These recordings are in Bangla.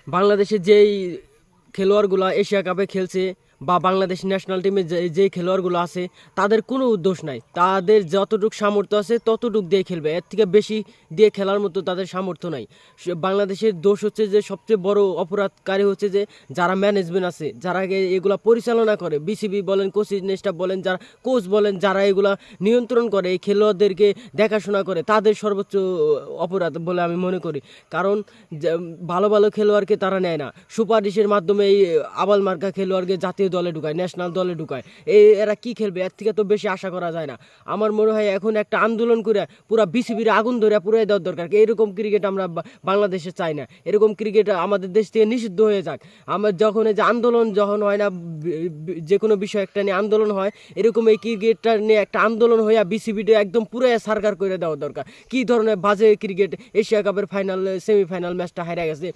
বাংলাদেশের যেই খেলোয়াড়গুলো এশিয়া কাপে খেলছে বা বাংলাদেশ ন্যাশনাল টিমে যেই খেলোয়াড়গুলো আছে তাদের কোনো দোষ নাই। তাদের যতটুকু সামর্থ্য আছে ততটুকু দিয়ে খেলবে, এর থেকে বেশি দিয়ে খেলার মতো তাদের সামর্থ্য নাই। বাংলাদেশের দোষ হচ্ছে যে সবচেয়ে বড় অপরাধকারী হচ্ছে যে যারা ম্যানেজমেন্ট আছে, যারা এগুলা পরিচালনা করে, বিসিবি বলেন, কোচিং স্টাফ বলেন, যারা কোচ বলেন, যারা এগুলা নিয়ন্ত্রণ করে, এই খেলোয়াড়দেরকে দেখাশোনা করে, তাদের সর্বোচ্চ অপরাধ বলে আমি মনে করি। কারণ ভালো ভালো খেলোয়াড়কে তারা নেয় না, সুপারিশের মাধ্যমে এই আবাল মার্কা খেলোয়াড়কে জাতীয় দলে ঢুকায়, ন্যাশনাল দলে ঢুকায়। এরা কি খেলবে? এর থেকে তো বেশি আশা করা যায় না। আমার মনে হয় এখন একটা আন্দোলন করে পুরা বিসিবির আগুন ধরে পুরাই দেওয়ার দরকার। এরকম ক্রিকেট আমরা বাংলাদেশে চাই না। এরকম ক্রিকেট আমাদের দেশ থেকে নিষিদ্ধ হয়ে যাক। আমার যখন এই যে আন্দোলন যখন হয় না, যে কোনো বিষয় একটা নিয়ে আন্দোলন হয়, এরকম এই ক্রিকেটটা নিয়ে একটা আন্দোলন হইয়া বিসিবিটা একদম পুরাই সারকার করে দেওয়া দরকার। কি ধরনের বাজে ক্রিকেট! এশিয়া কাপের ফাইনাল সেমিফাইনাল ম্যাচটা হারা গেছে,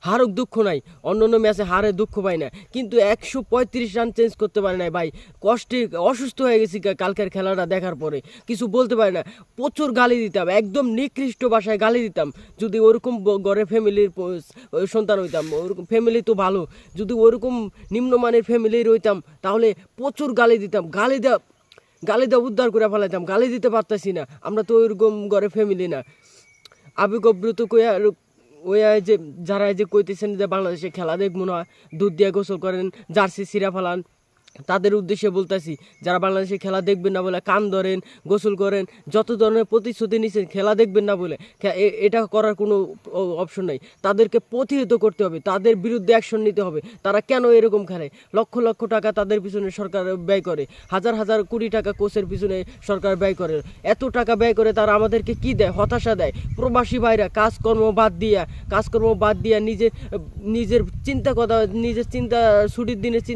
হারুক দুঃখ নাই, অন্য অন্য ম্যাচে হারে দুঃখ পাই না, কিন্তু 135 রান চেঞ্জ করতে পারে নাই ভাই। কষ্টে অসুস্থ হয়ে গেছি কালকের খেলাটা দেখার পরে, কিছু বলতে পারি না। প্রচুর গালি দিতাম, একদম নিকৃষ্ট ভাষায় গালি দিতাম। যদি ওরকম ঘরে ফ্যামিলির সন্তান হইতাম, ওরকম ফ্যামিলি তো ভালো, যদি ওরকম নিম্নমানের ফ্যামিলির হইতাম তাহলে প্রচুর গালি দিতাম। গালি দেওয়া উদ্ধার করে ফেলাইতাম, গালি দিতে পারতাছি না। আমরা তো ওইরকম ঘরে ফ্যামিলি না। আবেগপ্রত কইয়া ওই যে যারা এই যে কইতেছেন যে বাংলাদেশে খেলা দেখব না, দুধ দিয়ে গোসল করেন, জার্সি ছিঁড়া ফেলান, তাদের উদ্দেশ্যে বলতেছি, যারা বাংলাদেশে খেলা দেখবেন না বলে কান ধরেন, গোসল করেন, যত ধরনের প্রতিশ্রুতি নিচ্ছেন খেলা দেখবেন না বলে, এটা করার কোনো অপশন নাই। তাদেরকে প্রতিহত করতে হবে, তাদের বিরুদ্ধে অ্যাকশন নিতে হবে। তারা কেন এরকম খেলে? লক্ষ লক্ষ টাকা তাদের পিছনে সরকার ব্যয় করে, হাজার হাজার কোটি টাকা কোচের পিছনে সরকার ব্যয় করে। এত টাকা ব্যয় করে তারা আমাদেরকে কি দেয়? হতাশা দেয়। প্রবাসী ভাইরা কাজকর্ম বাদ দিয়া নিজের চিন্তা কথা, নিজের চিন্তা, ছুটির দিনে চিন্তা